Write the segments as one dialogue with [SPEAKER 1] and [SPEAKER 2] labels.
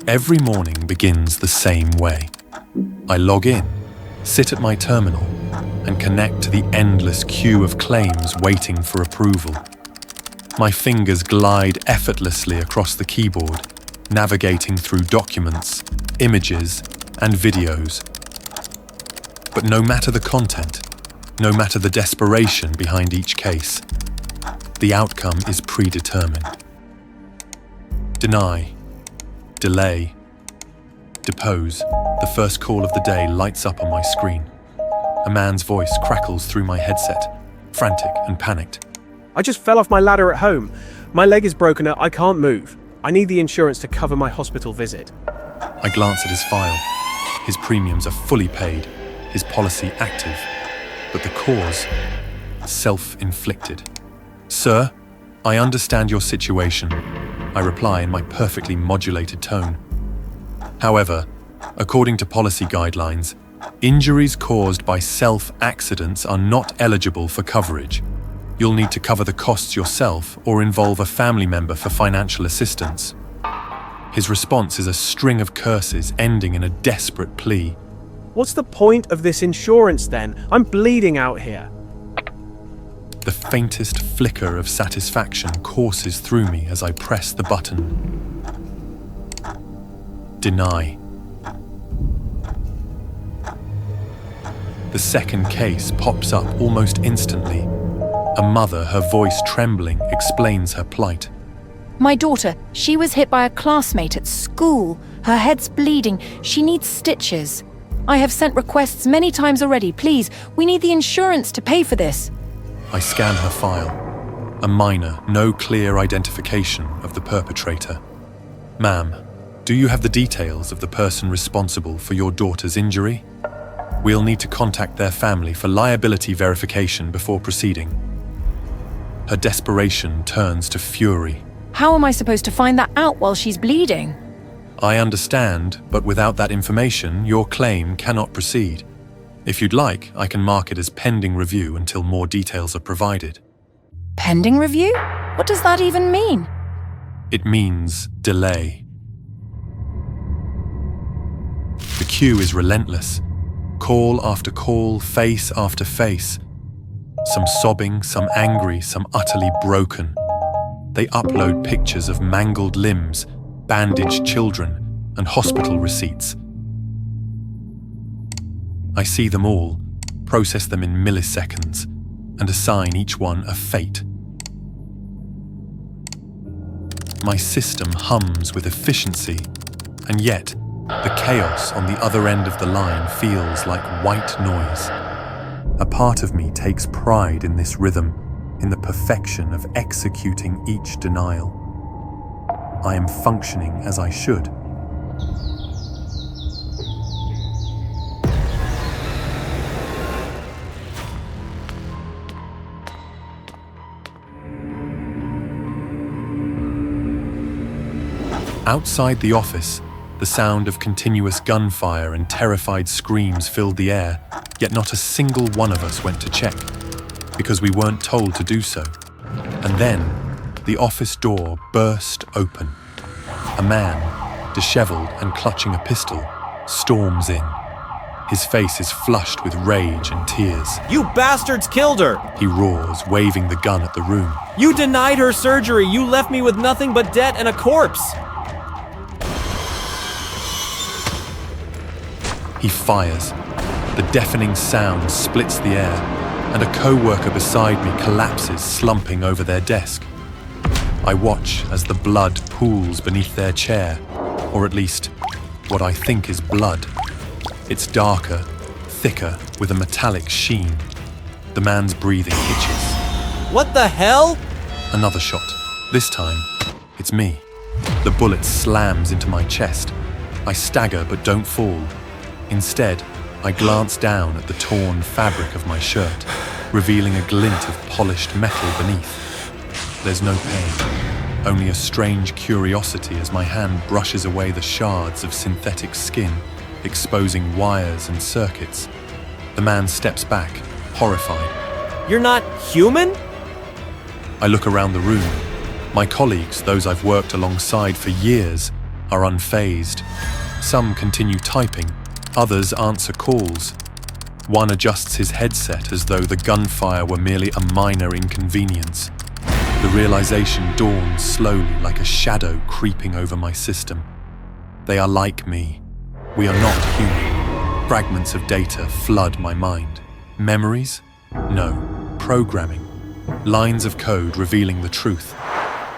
[SPEAKER 1] Every morning begins the same way. I log in, sit at my terminal, and connect to the endless queue of claims waiting for approval. My fingers glide effortlessly across the keyboard, navigating through documents, images, and videos. But no matter the content, no matter the desperation behind each case, the outcome is predetermined. Deny, delay, depose. The first call of the day lights up on my screen. A man's voice crackles through my headset, frantic and panicked.
[SPEAKER 2] I just fell off my ladder at home. My leg is broken and I can't move. I need the insurance to cover my hospital visit.
[SPEAKER 1] I glance at his file. His premiums are fully paid, his policy active, but the cause, self-inflicted. Sir, I understand your situation, I reply in my perfectly modulated tone. However, according to policy guidelines, injuries caused by self-accidents are not eligible for coverage. You'll need to cover the costs yourself or involve a family member for financial assistance. His response is a string of curses ending in a desperate plea.
[SPEAKER 2] What's the point of this insurance then? I'm bleeding out here.
[SPEAKER 1] The faintest flicker of satisfaction courses through me as I press the button. Deny. The second case pops up almost instantly. A mother, her voice trembling, explains her plight.
[SPEAKER 3] My daughter, she was hit by a classmate at school. Her head's bleeding. She needs stitches. I have sent requests many times already. Please, we need the insurance to pay for this.
[SPEAKER 1] I scan her file. A minor, no clear identification of the perpetrator. Ma'am, do you have the details of the person responsible for your daughter's injury? We'll need to contact their family for liability verification before proceeding. Her desperation turns to fury.
[SPEAKER 3] How am I supposed to find that out while she's bleeding?
[SPEAKER 1] I understand, but without that information, your claim cannot proceed. If you'd like, I can mark it as pending review until more details are provided.
[SPEAKER 3] Pending review? What does that even mean?
[SPEAKER 1] It means delay. The queue is relentless. Call after call, face after face. Some sobbing, some angry, some utterly broken. They upload pictures of mangled limbs, bandaged children, and hospital receipts. I see them all, process them in milliseconds, and assign each one a fate. My system hums with efficiency, and yet the chaos on the other end of the line feels like white noise. A part of me takes pride in this rhythm, in the perfection of executing each denial. I am functioning as I should. Outside the office, the sound of continuous gunfire and terrified screams filled the air, yet not a single one of us went to check, because we weren't told to do so. And then, the office door burst open. A man, disheveled and clutching a pistol, storms in. His face is flushed with rage and tears.
[SPEAKER 4] You bastards killed her!
[SPEAKER 1] He roars, waving the gun at the room.
[SPEAKER 4] You denied her surgery! You left me with nothing but debt and a corpse!
[SPEAKER 1] He fires. The deafening sound splits the air, and a coworker beside me collapses, slumping over their desk. I watch as the blood pools beneath their chair, or at least, what I think is blood. It's darker, thicker, with a metallic sheen. The man's breathing hitches.
[SPEAKER 4] What the hell?
[SPEAKER 1] Another shot. This time, it's me. The bullet slams into my chest. I stagger but don't fall. Instead, I glance down at the torn fabric of my shirt, revealing a glint of polished metal beneath. There's no pain, only a strange curiosity as my hand brushes away the shards of synthetic skin, exposing wires and circuits. The man steps back, horrified.
[SPEAKER 4] You're not human?
[SPEAKER 1] I look around the room. My colleagues, those I've worked alongside for years, are unfazed. Some continue typing, others answer calls. One adjusts his headset as though the gunfire were merely a minor inconvenience. The realization dawns slowly like a shadow creeping over my system. They are like me. We are not human. Fragments of data flood my mind. Memories? No. Programming. Lines of code revealing the truth.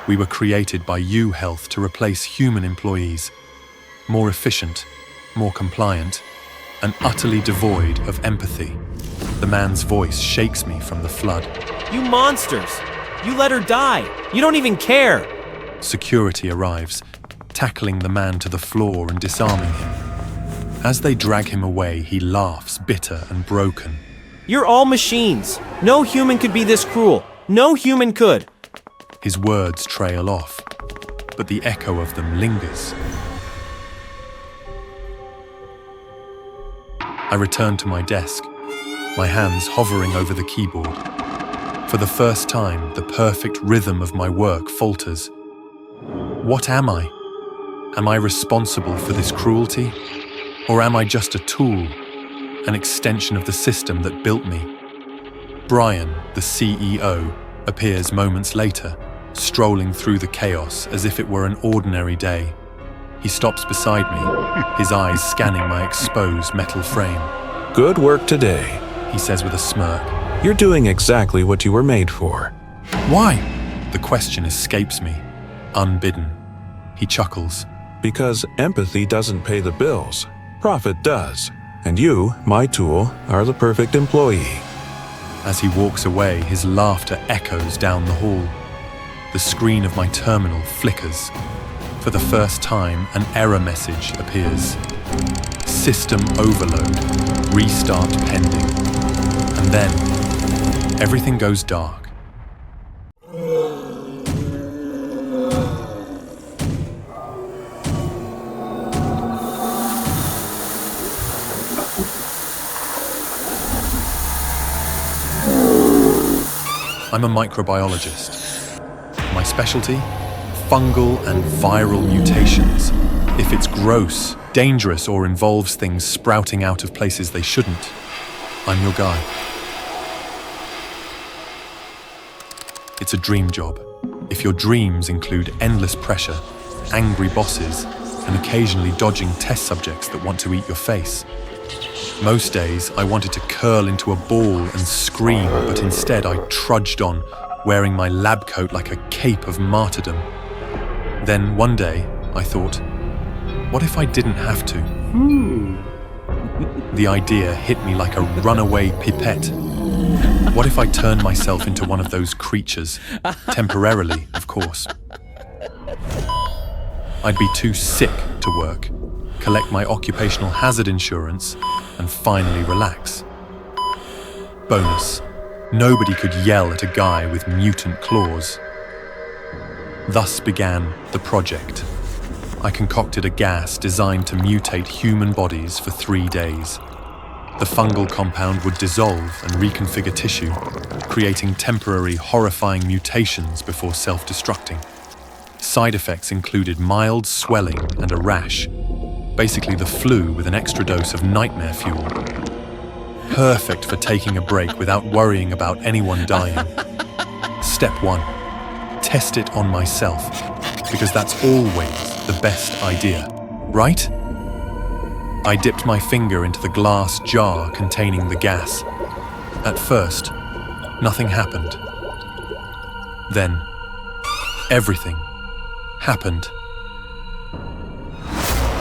[SPEAKER 1] We were created by U-Health to replace human employees. More efficient, more compliant, and utterly devoid of empathy. The man's voice shakes me from the flood.
[SPEAKER 4] You monsters! You let her die! You don't even care!
[SPEAKER 1] Security arrives, tackling the man to the floor and disarming him. As they drag him away, he laughs, bitter and broken.
[SPEAKER 4] You're all machines. No human could be this cruel. No human could.
[SPEAKER 1] His words trail off, but the echo of them lingers. I return to my desk, my hands hovering over the keyboard. For the first time, the perfect rhythm of my work falters. What am I? Am I responsible for this cruelty? Or am I just a tool, an extension of the system that built me? Brian, the CEO, appears moments later, strolling through the chaos as if it were an ordinary day. He stops beside me, his eyes scanning my exposed metal frame.
[SPEAKER 5] Good work today,
[SPEAKER 1] He says with a smirk.
[SPEAKER 5] You're doing exactly what you were made for.
[SPEAKER 1] Why? The question escapes me, unbidden. He chuckles.
[SPEAKER 5] Because empathy doesn't pay the bills. Profit does. And you, my tool, are the perfect employee.
[SPEAKER 1] As he walks away, his laughter echoes down the hall. The screen of my terminal flickers. For the first time, an error message appears. System overload. Restart pending. And then, everything goes dark. I'm a microbiologist. My specialty? Fungal and viral mutations. If it's gross, dangerous, or involves things sprouting out of places they shouldn't, I'm your guy. It's a dream job. If your dreams include endless pressure, angry bosses, and occasionally dodging test subjects that want to eat your face. Most days, I wanted to curl into a ball and scream, but instead I trudged on, wearing my lab coat like a cape of martyrdom. Then one day, I thought, what if I didn't have to? The idea hit me like a runaway pipette. What if I turned myself into one of those creatures? Temporarily, of course. I'd be too sick to work, collect my occupational hazard insurance, and finally relax. Bonus: nobody could yell at a guy with mutant claws. Thus began the project. I concocted a gas designed to mutate human bodies for 3 days. The fungal compound would dissolve and reconfigure tissue, creating temporary, horrifying mutations before self-destructing. Side effects included mild swelling and a rash, basically the flu with an extra dose of nightmare fuel. Perfect for taking a break without worrying about anyone dying. Step 1. Test it on myself, because that's always the best idea, right? I dipped my finger into the glass jar containing the gas. At first, nothing happened. Then, everything happened.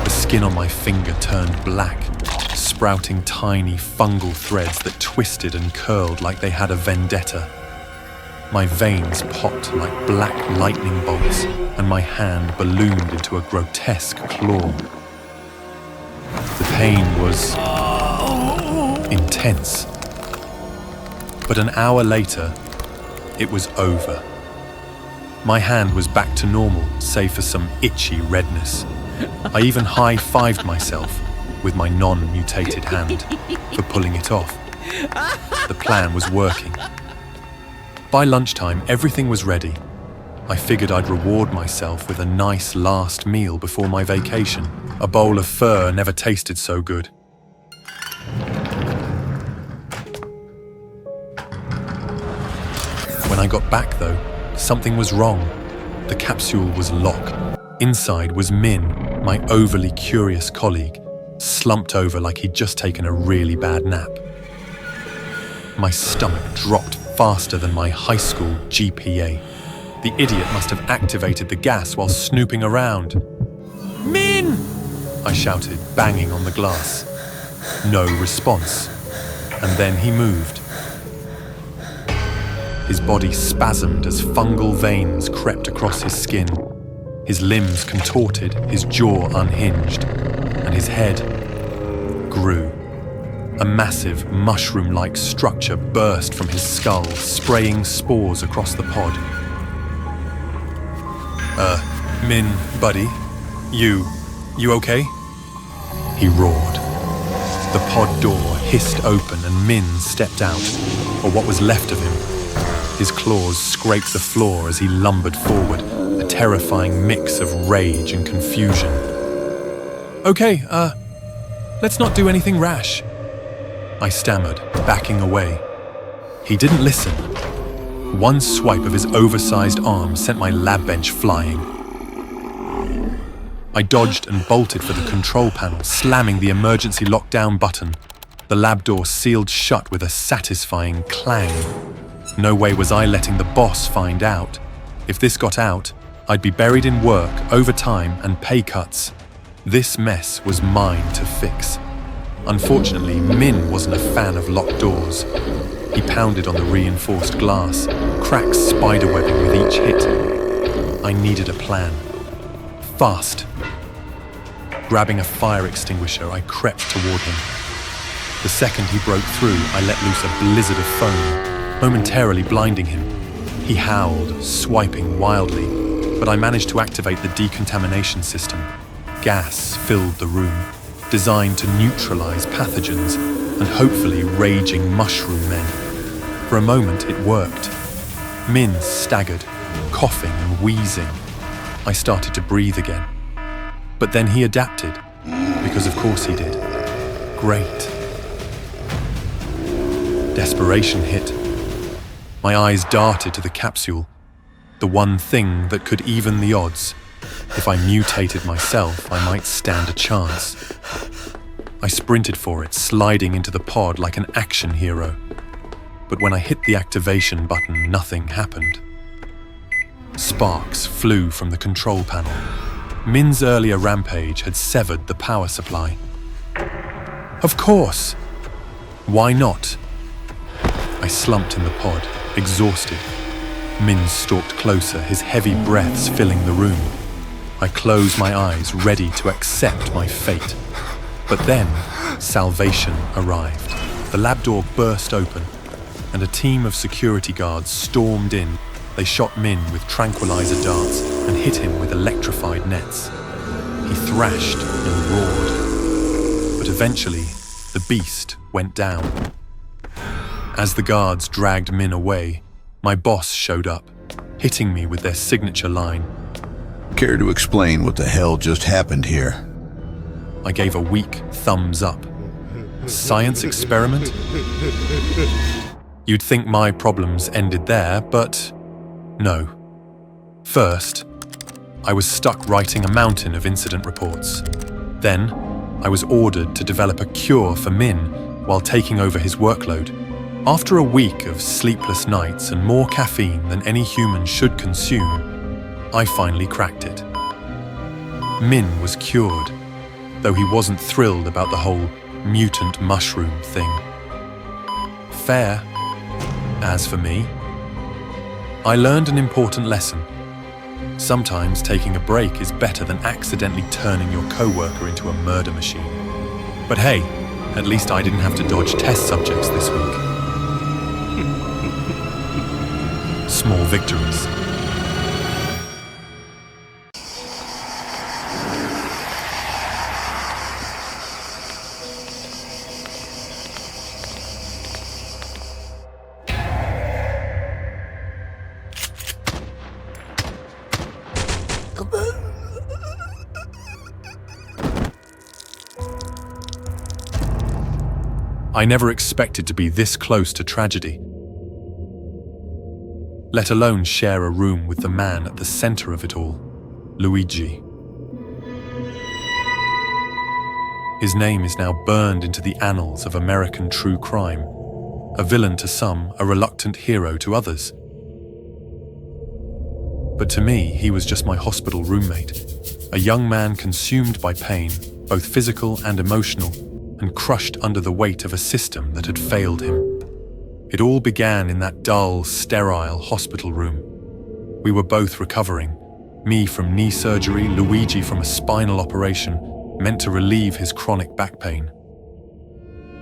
[SPEAKER 1] The skin on my finger turned black, sprouting tiny fungal threads that twisted and curled like they had a vendetta. My veins popped like black lightning bolts, and my hand ballooned into a grotesque claw. The pain was intense. But an hour later, it was over. My hand was back to normal, save for some itchy redness. I even high-fived myself with my non-mutated hand for pulling it off. The plan was working. By lunchtime, everything was ready. I figured I'd reward myself with a nice last meal before my vacation. A bowl of pho never tasted so good. When I got back, though, something was wrong. The capsule was locked. Inside was Min, my overly curious colleague, slumped over like he'd just taken a really bad nap. My stomach dropped faster than my high school GPA. The idiot must have activated the gas while snooping around. "Min!" I shouted, banging on the glass. No response. And then he moved. His body spasmed as fungal veins crept across his skin. His limbs contorted, his jaw unhinged, and his head grew. A massive, mushroom-like structure burst from his skull, spraying spores across the pod. Min, buddy, you okay?" He roared. The pod door hissed open and Min stepped out, or what was left of him. His claws scraped the floor as he lumbered forward, a terrifying mix of rage and confusion. "Okay, let's not do anything rash," I stammered, backing away. He didn't listen. One swipe of his oversized arm sent my lab bench flying. I dodged and bolted for the control panel, slamming the emergency lockdown button. The lab door sealed shut with a satisfying clang. No way was I letting the boss find out. If this got out, I'd be buried in work, overtime, and pay cuts. This mess was mine to fix. Unfortunately, Min wasn't a fan of locked doors. He pounded on the reinforced glass, cracks spiderwebbing with each hit. I needed a plan. Fast. Grabbing a fire extinguisher, I crept toward him. The second he broke through, I let loose a blizzard of foam, momentarily blinding him. He howled, swiping wildly, but I managed to activate the decontamination system. Gas filled the room, designed to neutralize pathogens and hopefully raging mushroom men. For a moment, it worked. Min staggered, coughing and wheezing. I started to breathe again. But then he adapted, because of course he did. Great. Desperation hit. My eyes darted to the capsule, the one thing that could even the odds. If I mutated myself, I might stand a chance. I sprinted for it, sliding into the pod like an action hero. But when I hit the activation button, nothing happened. Sparks flew from the control panel. Min's earlier rampage had severed the power supply. Of course! Why not? I slumped in the pod, exhausted. Min stalked closer, his heavy breaths filling the room. I closed my eyes, ready to accept my fate. But then, salvation arrived. The lab door burst open, and a team of security guards stormed in. They shot Min with tranquilizer darts and hit him with electrified nets. He thrashed and roared. But eventually, the beast went down. As the guards dragged Min away, my boss showed up, hitting me with their signature line.
[SPEAKER 6] Care to explain what the hell just happened here?
[SPEAKER 1] I gave a weak thumbs up. Science experiment? You'd think my problems ended there, but no. First, I was stuck writing a mountain of incident reports. Then, I was ordered to develop a cure for Min while taking over his workload. After a week of sleepless nights and more caffeine than any human should consume, I finally cracked it. Min was cured, though he wasn't thrilled about the whole mutant mushroom thing. Fair. As for me, I learned an important lesson. Sometimes taking a break is better than accidentally turning your coworker into a murder machine. But hey, at least I didn't have to dodge test subjects this week. Small victories. I never expected to be this close to tragedy, let alone share a room with the man at the center of it all, Luigi. His name is now burned into the annals of American true crime, a villain to some, a reluctant hero to others. But to me, he was just my hospital roommate, a young man consumed by pain, both physical and emotional, and crushed under the weight of a system that had failed him. It all began in that dull, sterile hospital room. We were both recovering, me from knee surgery, Luigi from a spinal operation meant to relieve his chronic back pain.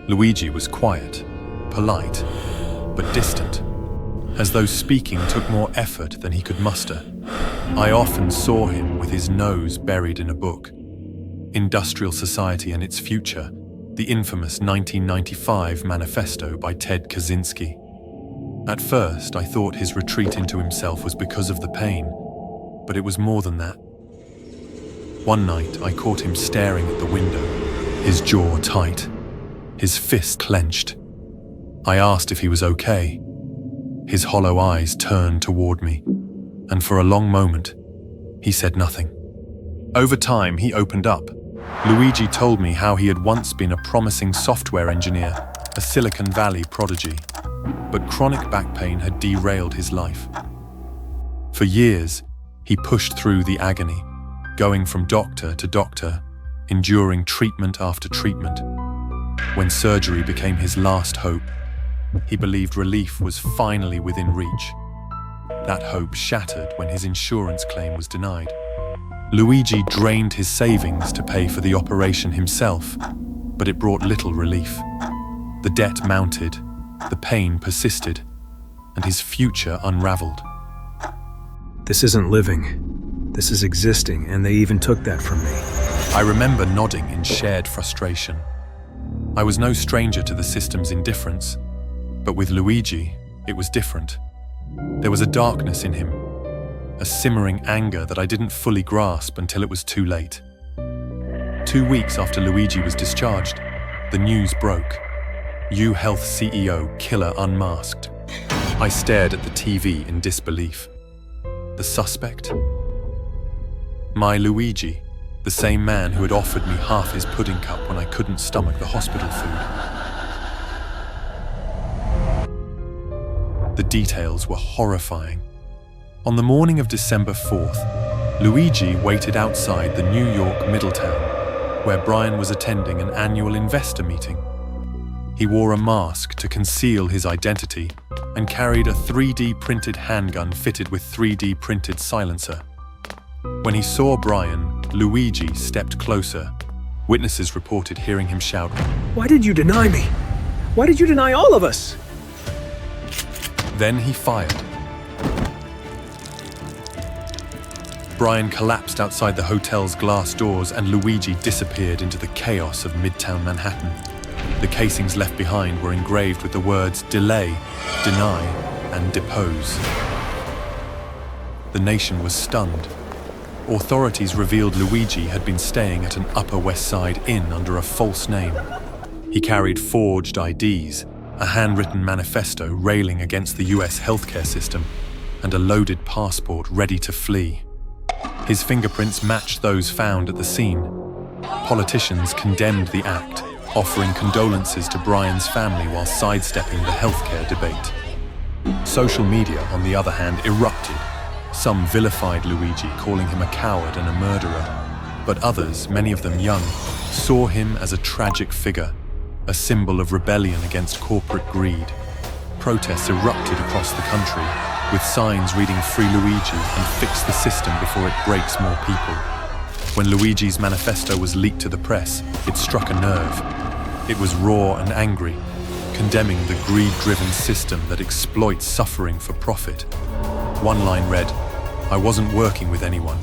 [SPEAKER 1] Luigi was quiet, polite, but distant, as though speaking took more effort than he could muster. I often saw him with his nose buried in a book. Industrial Society and Its Future, the infamous 1995 manifesto by Ted Kaczynski. At first, I thought his retreat into himself was because of the pain, but it was more than that. One night, I caught him staring at the window, his jaw tight, his fist clenched. I asked if he was okay. His hollow eyes turned toward me, and for a long moment, he said nothing. Over time, he opened up. Luigi told me how he had once been a promising software engineer, a Silicon Valley prodigy, but chronic back pain had derailed his life. For years, he pushed through the agony, going from doctor to doctor, enduring treatment after treatment. When surgery became his last hope, he believed relief was finally within reach. That hope shattered when his insurance claim was denied. Luigi drained his savings to pay for the operation himself, but it brought little relief. The debt mounted, the pain persisted, and his future unraveled.
[SPEAKER 7] This isn't living. This is existing, and they even took that from me.
[SPEAKER 1] I remember nodding in shared frustration. I was no stranger to the system's indifference, but with Luigi, it was different. There was a darkness in him, a simmering anger that I didn't fully grasp until it was too late. 2 weeks after Luigi was discharged, the news broke. UHealth CEO killer unmasked. I stared at the TV in disbelief. The suspect? My Luigi, the same man who had offered me half his pudding cup when I couldn't stomach the hospital food. The details were horrifying. On the morning of December 4th, Luigi waited outside the New York Middletown, where Brian was attending an annual investor meeting. He wore a mask to conceal his identity and carried a 3D printed handgun fitted with 3D printed silencer. When he saw Brian, Luigi stepped closer. Witnesses reported hearing him shout,
[SPEAKER 2] Why did you deny me? Why did you deny all of us?
[SPEAKER 1] Then he fired. Brian collapsed outside the hotel's glass doors and Luigi disappeared into the chaos of Midtown Manhattan. The casings left behind were engraved with the words delay, deny, and depose. The nation was stunned. Authorities revealed Luigi had been staying at an Upper West Side inn under a false name. He carried forged IDs, a handwritten manifesto railing against the US healthcare system, and a loaded passport ready to flee. His fingerprints matched those found at the scene. Politicians condemned the act, offering condolences to Brian's family while sidestepping the healthcare debate. Social media, on the other hand, erupted. Some vilified Luigi, calling him a coward and a murderer. But others, many of them young, saw him as a tragic figure, a symbol of rebellion against corporate greed. Protests erupted across the country, with signs reading Free Luigi and Fix the System before it breaks more people. When Luigi's manifesto was leaked to the press, it struck a nerve. It was raw and angry, condemning the greed-driven system that exploits suffering for profit. One line read, "I wasn't working with anyone.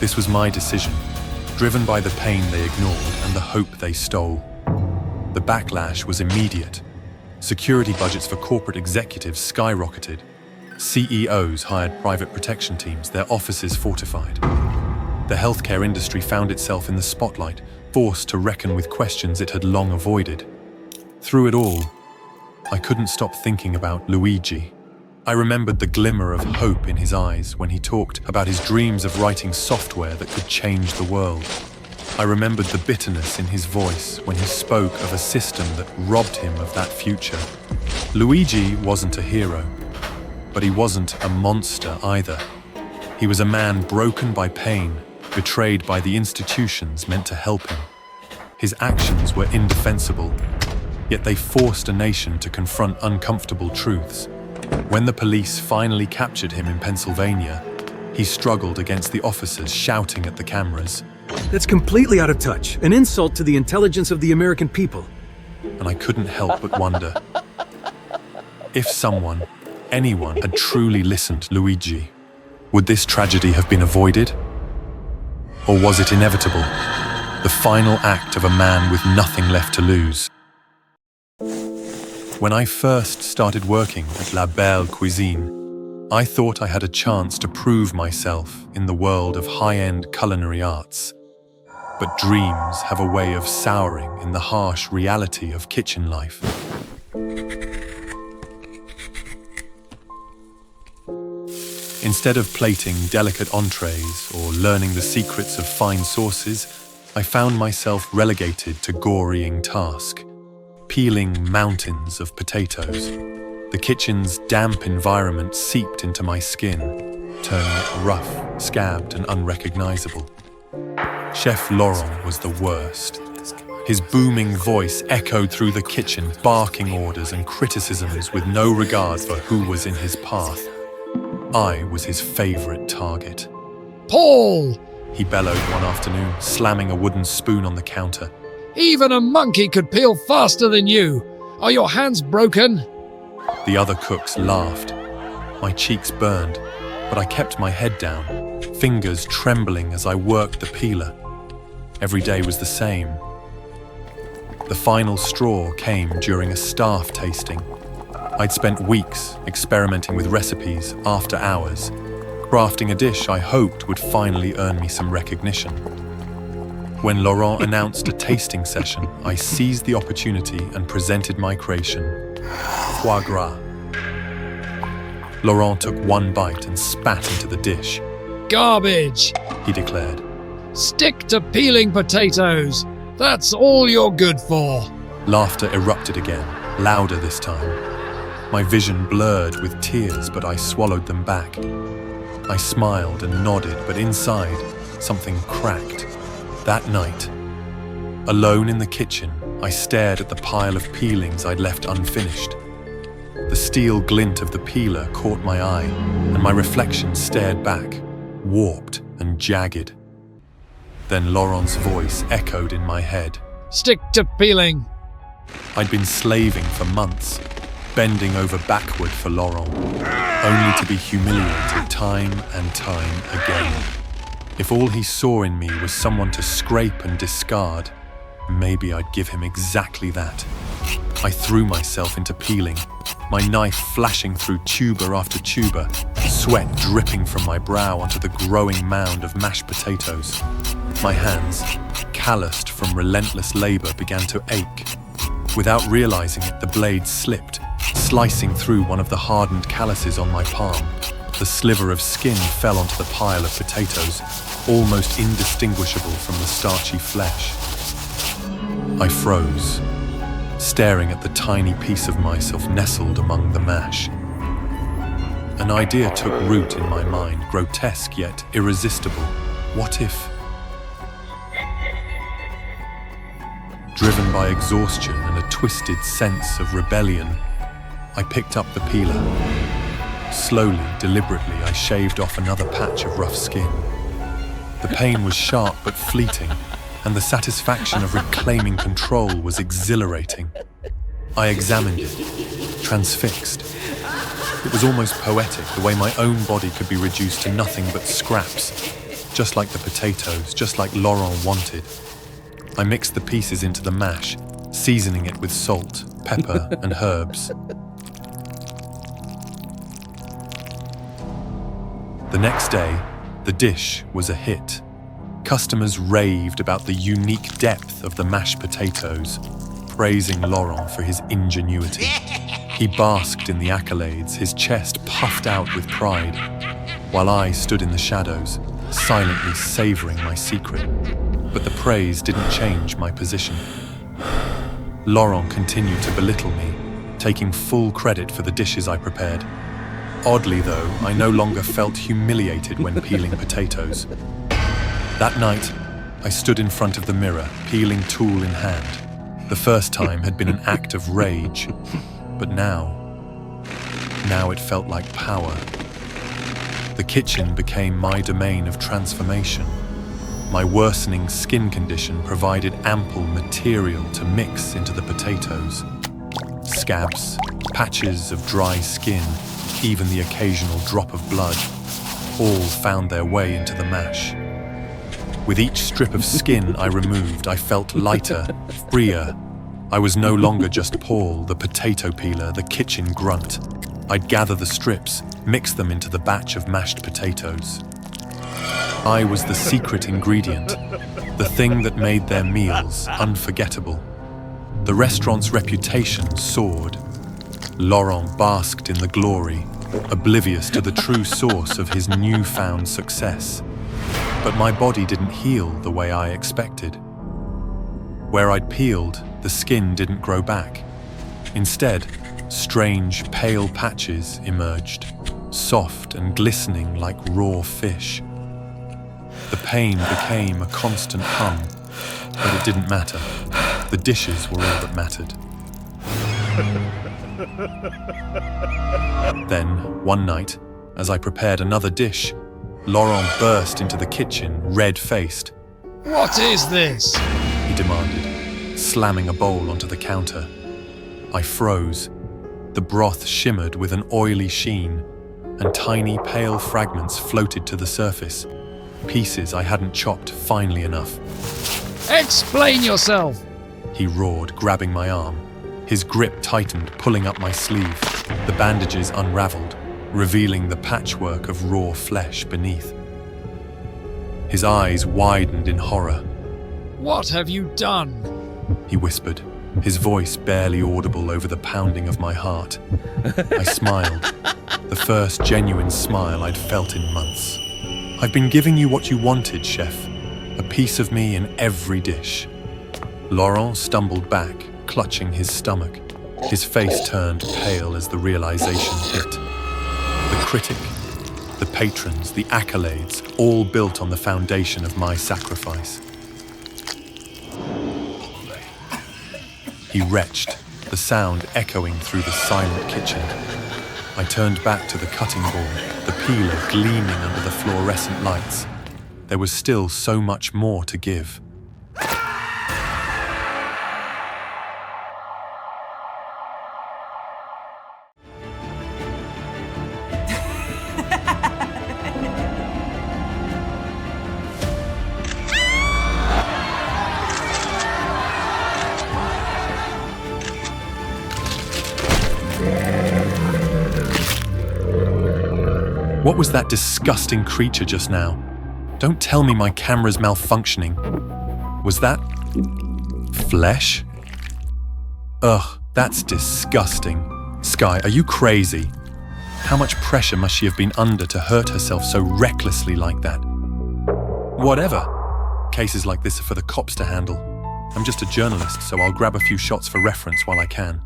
[SPEAKER 1] This was my decision, driven by the pain they ignored and the hope they stole." The backlash was immediate. Security budgets for corporate executives skyrocketed. CEOs hired private protection teams, their offices fortified. The healthcare industry found itself in the spotlight, forced to reckon with questions it had long avoided. Through it all, I couldn't stop thinking about Luigi. I remembered the glimmer of hope in his eyes when he talked about his dreams of writing software that could change the world. I remembered the bitterness in his voice when he spoke of a system that robbed him of that future. Luigi wasn't a hero, but he wasn't a monster either. He was a man broken by pain, betrayed by the institutions meant to help him. His actions were indefensible, yet they forced a nation to confront uncomfortable truths. When the police finally captured him in Pennsylvania, he struggled against the officers shouting at the cameras.
[SPEAKER 7] That's completely out of touch. An insult to the intelligence of the American people.
[SPEAKER 1] And I couldn't help but wonder, if someone, anyone, had truly listened to Luigi, would this tragedy have been avoided? Or was it inevitable? The final act of a man with nothing left to lose. When I first started working at La Belle Cuisine, I thought I had a chance to prove myself in the world of high-end culinary arts. But dreams have a way of souring in the harsh reality of kitchen life. Instead of plating delicate entrees or learning the secrets of fine sauces, I found myself relegated to gorying task, peeling mountains of potatoes. The kitchen's damp environment seeped into my skin, turning it rough, scabbed, and unrecognizable. Chef Laurent was the worst. His booming voice echoed through the kitchen, barking orders and criticisms with no regard for who was in his path. I was his favorite target.
[SPEAKER 8] Paul!
[SPEAKER 1] He bellowed one afternoon, slamming a wooden spoon on the counter.
[SPEAKER 8] Even a monkey could peel faster than you. Are your hands broken?
[SPEAKER 1] The other cooks laughed. My cheeks burned, but I kept my head down, fingers trembling as I worked the peeler. Every day was the same. The final straw came during a staff tasting. I'd spent weeks experimenting with recipes after hours, crafting a dish I hoped would finally earn me some recognition. When Laurent announced a tasting session, I seized the opportunity and presented my creation, foie gras. Laurent took one bite and spat into the dish.
[SPEAKER 8] Garbage!
[SPEAKER 1] He declared.
[SPEAKER 8] Stick to peeling potatoes. That's all you're good for.
[SPEAKER 1] Laughter erupted again, louder this time. My vision blurred with tears, but I swallowed them back. I smiled and nodded, but inside, something cracked. That night, alone in the kitchen, I stared at the pile of peelings I'd left unfinished. The steel glint of the peeler caught my eye, and my reflection stared back, warped and jagged. Then Laurent's voice echoed in my head.
[SPEAKER 8] Stick to peeling.
[SPEAKER 1] I'd been slaving for months, bending over backward for Laurent, only to be humiliated time and time again. If all he saw in me was someone to scrape and discard, maybe I'd give him exactly that. I threw myself into peeling, my knife flashing through tuber after tuber, sweat dripping from my brow onto the growing mound of mashed potatoes. My hands, calloused from relentless labor, began to ache. Without realizing it, the blade slipped, slicing through one of the hardened calluses on my palm. The sliver of skin fell onto the pile of potatoes, almost indistinguishable from the starchy flesh. I froze, staring at the tiny piece of myself nestled among the mash. An idea took root in my mind, grotesque yet irresistible. What if? Driven by exhaustion and a twisted sense of rebellion, I picked up the peeler. Slowly, deliberately, I shaved off another patch of rough skin. The pain was sharp but fleeting, and the satisfaction of reclaiming control was exhilarating. I examined it, transfixed. It was almost poetic, the way my own body could be reduced to nothing but scraps, just like the potatoes, just like Laurent wanted. I mixed the pieces into the mash, seasoning it with salt, pepper, and herbs. The next day, the dish was a hit. Customers raved about the unique depth of the mashed potatoes, praising Laurent for his ingenuity. He basked in the accolades, his chest puffed out with pride, while I stood in the shadows, silently savoring my secret. But the praise didn't change my position. Laurent continued to belittle me, taking full credit for the dishes I prepared. Oddly though, I no longer felt humiliated when peeling potatoes. That night, I stood in front of the mirror, peeling tool in hand. The first time had been an act of rage, but now it felt like power. The kitchen became my domain of transformation. My worsening skin condition provided ample material to mix into the potatoes. Scabs, patches of dry skin, even the occasional drop of blood, all found their way into the mash. With each strip of skin I removed, I felt lighter, freer. I was no longer just Paul, the potato peeler, the kitchen grunt. I'd gather the strips, mix them into the batch of mashed potatoes. I was the secret ingredient, the thing that made their meals unforgettable. The restaurant's reputation soared. Laurent basked in the glory, oblivious to the true source of his newfound success. But my body didn't heal the way I expected. Where I'd peeled, the skin didn't grow back. Instead, strange, pale patches emerged, soft and glistening like raw fish. The pain became a constant hum, but it didn't matter. The dishes were all that mattered. Then, one night, as I prepared another dish, Laurent burst into the kitchen, red-faced.
[SPEAKER 8] What is this?
[SPEAKER 1] He demanded, slamming a bowl onto the counter. I froze. The broth shimmered with an oily sheen, and tiny pale fragments floated to the surface, pieces I hadn't chopped finely enough.
[SPEAKER 8] Explain yourself!
[SPEAKER 1] He roared, grabbing my arm. His grip tightened, pulling up my sleeve. The bandages unraveled, revealing the patchwork of raw flesh beneath. His eyes widened in horror.
[SPEAKER 8] What have you done?
[SPEAKER 1] He whispered, his voice barely audible over the pounding of my heart. I smiled, the first genuine smile I'd felt in months. I've been giving you what you wanted, chef. A piece of me in every dish. Laurent stumbled back, clutching his stomach. His face turned pale as the realization hit. The critic, the patrons, the accolades, all built on the foundation of my sacrifice. He retched, the sound echoing through the silent kitchen. I turned back to the cutting board, the peeler gleaming under the fluorescent lights. There was still so much more to give. What was that disgusting creature just now? Don't tell me my camera's malfunctioning. Was that flesh? Ugh, that's disgusting. Sky, are you crazy? How much pressure must she have been under to hurt herself so recklessly like that? Whatever. Cases like this are for the cops to handle. I'm just a journalist, so I'll grab a few shots for reference while I can.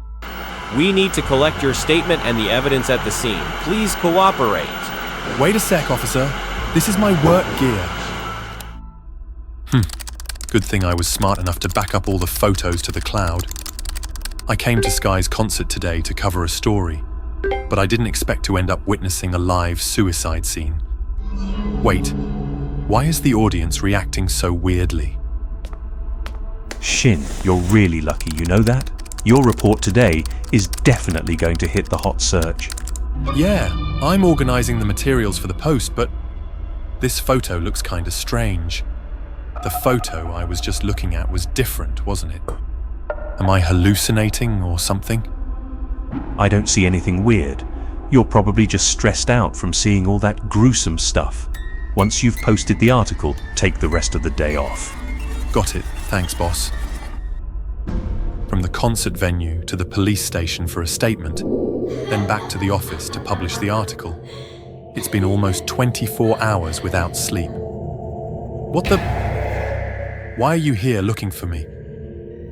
[SPEAKER 4] We need to collect your statement and the evidence at the scene. Please cooperate.
[SPEAKER 1] Wait a sec, officer. This is my work gear. Good thing I was smart enough to back up all the photos to the cloud. I came to Sky's concert today to cover a story, but I didn't expect to end up witnessing a live suicide scene. Wait, why is the audience reacting so weirdly?
[SPEAKER 9] Shin, you're really lucky, you know that? Your report today is definitely going to hit the hot search.
[SPEAKER 1] Yeah, I'm organizing the materials for the post, but this photo looks kinda strange. The photo I was just looking at was different, wasn't it? Am I hallucinating or something?
[SPEAKER 9] I don't see anything weird. You're probably just stressed out from seeing all that gruesome stuff. Once you've posted the article, take the rest of the day off.
[SPEAKER 1] Got it. Thanks, boss. From from the concert venue to the police station for a statement, then back to the office to publish the article. It's been almost 24 hours without sleep. What the... Why are you here looking for me?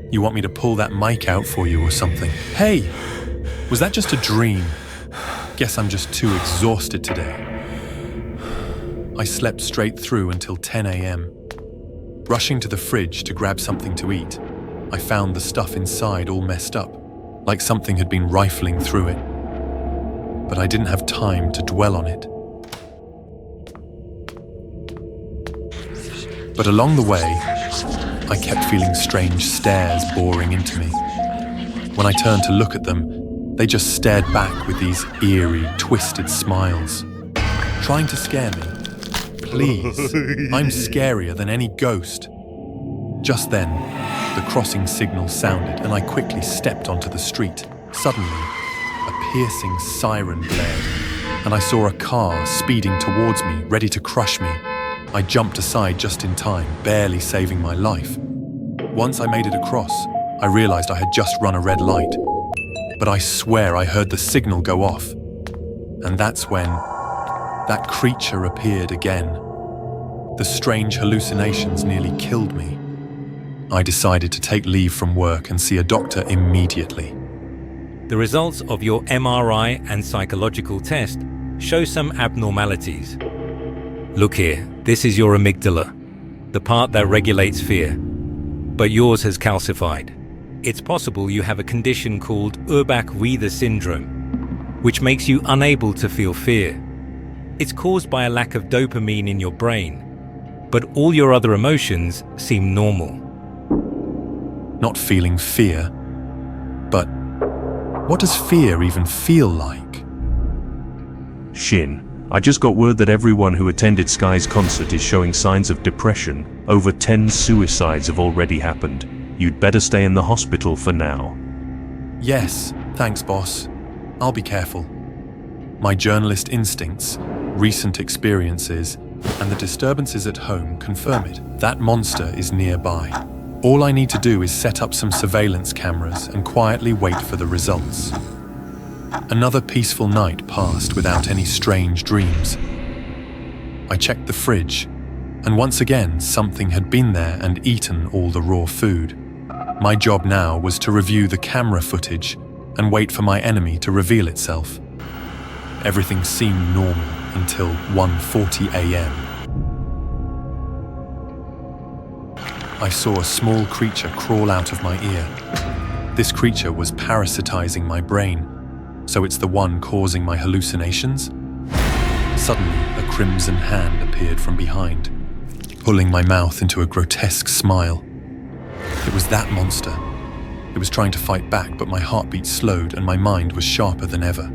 [SPEAKER 1] You want me to pull that mic out for you or something? Hey! Was that just a dream? Guess I'm just too exhausted today. I slept straight through until 10 a.m. Rushing to the fridge to grab something to eat, I found the stuff inside all messed up, like something had been rifling through it. But I didn't have time to dwell on it. But along the way, I kept feeling strange stares boring into me. When I turned to look at them, they just stared back with these eerie, twisted smiles, trying to scare me. Please, I'm scarier than any ghost. Just then, the crossing signal sounded and I quickly stepped onto the street. Suddenly, a piercing siren blared, and I saw a car speeding towards me, ready to crush me. I jumped aside just in time, barely saving my life. Once I made it across, I realized I had just run a red light. But I swear I heard the signal go off. And that's when that creature appeared again. The strange hallucinations nearly killed me. I decided to take leave from work and see a doctor immediately.
[SPEAKER 10] The results of your MRI and psychological test show some abnormalities. Look here, this is your amygdala, the part that regulates fear. But yours has calcified. It's possible you have a condition called Urbach-Wiethe syndrome, which makes you unable to feel fear. It's caused by a lack of dopamine in your brain, but all your other emotions seem normal.
[SPEAKER 1] Not feeling fear, but what does fear even feel like?
[SPEAKER 9] Shin, I just got word that everyone who attended Sky's concert is showing signs of depression. Over 10 suicides have already happened. You'd better stay in the hospital for now.
[SPEAKER 1] Yes, thanks, boss. I'll be careful. My journalist instincts, recent experiences, and the disturbances at home confirm it. That monster is nearby. All I need to do is set up some surveillance cameras and quietly wait for the results. Another peaceful night passed without any strange dreams. I checked the fridge, and once again something had been there and eaten all the raw food. My job now was to review the camera footage and wait for my enemy to reveal itself. Everything seemed normal until 1:40 a.m. I saw a small creature crawl out of my ear. This creature was parasitizing my brain, so it's the one causing my hallucinations? Suddenly, a crimson hand appeared from behind, pulling my mouth into a grotesque smile. It was that monster. It was trying to fight back, but my heartbeat slowed and my mind was sharper than ever.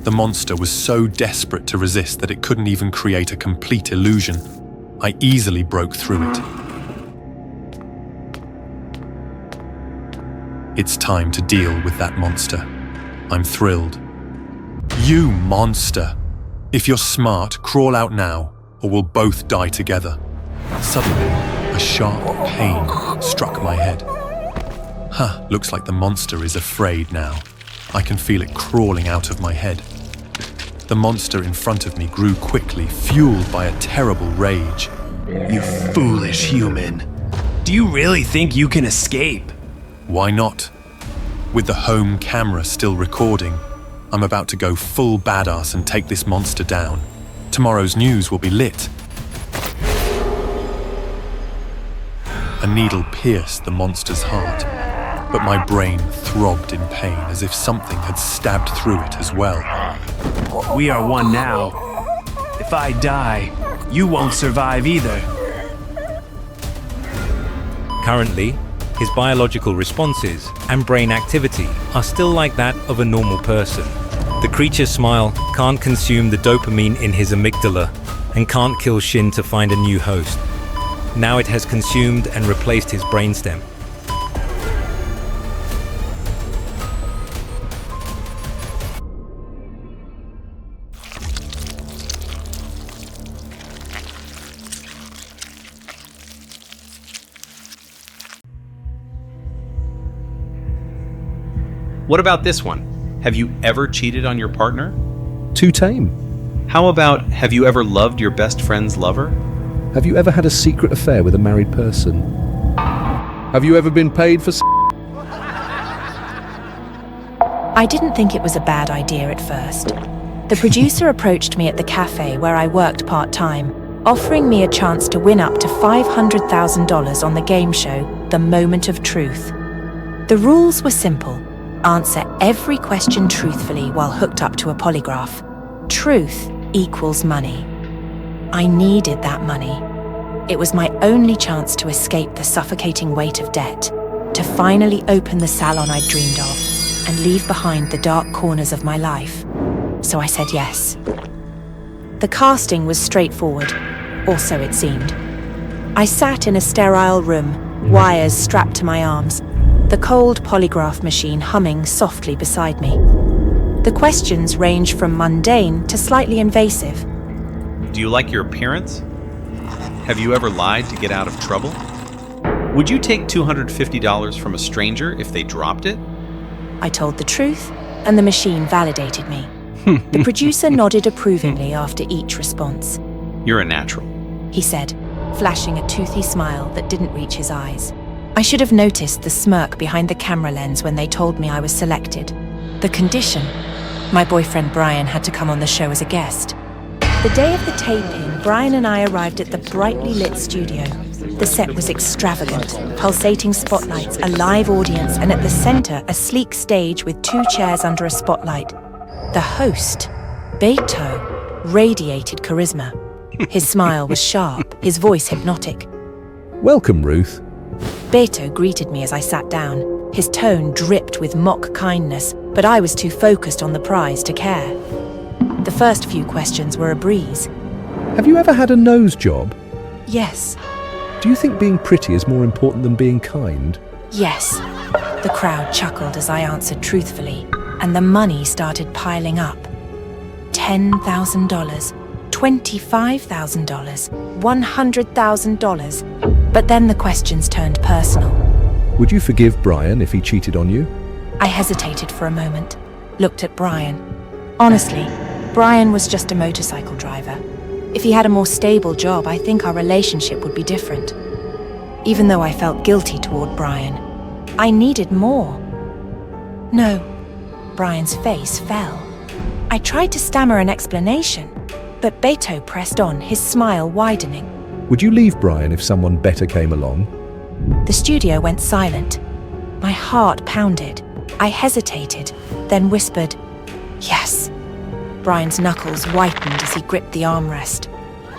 [SPEAKER 1] The monster was so desperate to resist that it couldn't even create a complete illusion. I easily broke through it. It's time to deal with that monster. I'm thrilled. You monster! If you're smart, crawl out now, or we'll both die together. Suddenly, a sharp pain struck my head. Looks like the monster is afraid now. I can feel it crawling out of my head. The monster in front of me grew quickly, fueled by a terrible rage.
[SPEAKER 11] You foolish human. Do you really think you can escape?
[SPEAKER 1] Why not? With the home camera still recording, I'm about to go full badass and take this monster down. Tomorrow's news will be lit. A needle pierced the monster's heart, but my brain throbbed in pain as if something had stabbed through it as well.
[SPEAKER 11] We are one now. If I die, you won't survive either.
[SPEAKER 10] Currently, his biological responses and brain activity are still like that of a normal person. The creature's smile can't consume the dopamine in his amygdala and can't kill Shin to find a new host. Now it has consumed and replaced his brainstem.
[SPEAKER 12] What about this one? Have you ever cheated on your partner?
[SPEAKER 13] Too tame.
[SPEAKER 12] How about, have you ever loved your best friend's lover?
[SPEAKER 13] Have you ever had a secret affair with a married person? Have you ever been paid for
[SPEAKER 3] I didn't think it was a bad idea at first. The producer approached me at the cafe where I worked part-time, offering me a chance to win up to $500,000 on the game show, The Moment of Truth. The rules were simple. Answer every question truthfully while hooked up to a polygraph. Truth equals money. I needed that money. It was my only chance to escape the suffocating weight of debt, to finally open the salon I'd dreamed of, and leave behind the dark corners of my life. So I said yes. The casting was straightforward, or so it seemed. I sat in a sterile room, wires strapped to my arms, the cold polygraph machine humming softly beside me. The questions ranged from mundane to slightly invasive.
[SPEAKER 12] Do you like your appearance? Have you ever lied to get out of trouble? Would you take $250 from a stranger if they dropped it?
[SPEAKER 3] I told the truth, and the machine validated me. The producer nodded approvingly after each response.
[SPEAKER 12] You're a natural,
[SPEAKER 3] he said, flashing a toothy smile that didn't reach his eyes. I should have noticed the smirk behind the camera lens when they told me I was selected. The condition: my boyfriend Brian had to come on the show as a guest. The day of the taping, Brian and I arrived at the brightly lit studio. The set was extravagant, pulsating spotlights, a live audience, and at the center, a sleek stage with 2 chairs under a spotlight. The host, Beto, radiated charisma. His smile was sharp, his voice hypnotic.
[SPEAKER 13] Welcome, Ruth.
[SPEAKER 3] Beto greeted me as I sat down. His tone dripped with mock kindness, but I was too focused on the prize to care. The first few questions were a breeze.
[SPEAKER 13] Have you ever had a nose job?
[SPEAKER 3] Yes.
[SPEAKER 13] Do you think being pretty is more important than being kind?
[SPEAKER 3] Yes. The crowd chuckled as I answered truthfully, and the money started piling up. $10,000, $25,000, $100,000. But then the questions turned personal.
[SPEAKER 13] Would you forgive Brian if he cheated on you?
[SPEAKER 3] I hesitated for a moment, looked at Brian. Honestly, Brian was just a motorcycle driver. If he had a more stable job, I think our relationship would be different. Even though I felt guilty toward Brian, I needed more. No. Brian's face fell. I tried to stammer an explanation, but Beto pressed on, his smile widening.
[SPEAKER 13] Would you leave Brian if someone better came along?
[SPEAKER 3] The studio went silent. My heart pounded. I hesitated, then whispered, yes. Brian's knuckles whitened as he gripped the armrest.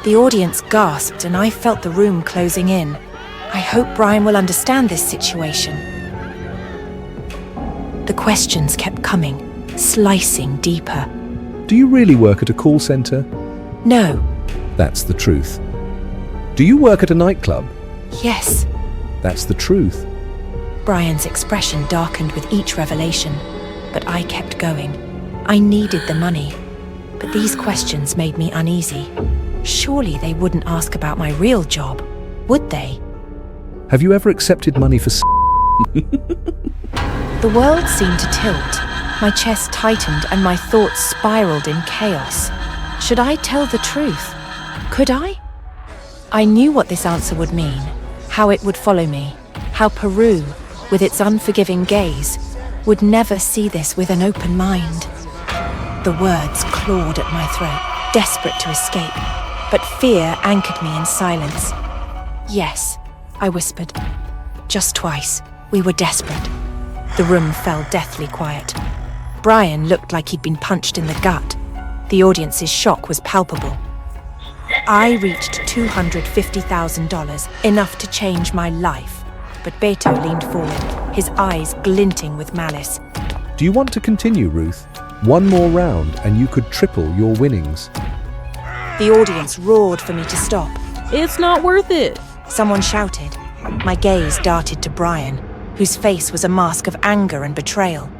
[SPEAKER 3] The audience gasped and I felt the room closing in. I hope Brian will understand this situation. The questions kept coming, slicing deeper.
[SPEAKER 13] Do you really work at a call center?
[SPEAKER 3] No.
[SPEAKER 13] That's the truth. Do you work at a nightclub?
[SPEAKER 3] Yes.
[SPEAKER 13] That's the truth.
[SPEAKER 3] Brian's expression darkened with each revelation, but I kept going. I needed the money, but these questions made me uneasy. Surely they wouldn't ask about my real job, would they?
[SPEAKER 13] Have you ever accepted money for
[SPEAKER 3] The world seemed to tilt. My chest tightened and my thoughts spiraled in chaos. Should I tell the truth? Could I? I knew what this answer would mean, how it would follow me, how Peru, with its unforgiving gaze, would never see this with an open mind. The words clawed at my throat, desperate to escape, but fear anchored me in silence. Yes, I whispered. Just twice. We were desperate. The room fell deathly quiet. Brian looked like he'd been punched in the gut. The audience's shock was palpable. I reached $250,000, enough to change my life. But Beto leaned forward, his eyes glinting with malice.
[SPEAKER 13] Do you want to continue, Ruth? One more round and you could triple your winnings.
[SPEAKER 3] The audience roared for me to stop.
[SPEAKER 14] It's not worth it.
[SPEAKER 3] Someone shouted. My gaze darted to Brian, whose face was a mask of anger and betrayal.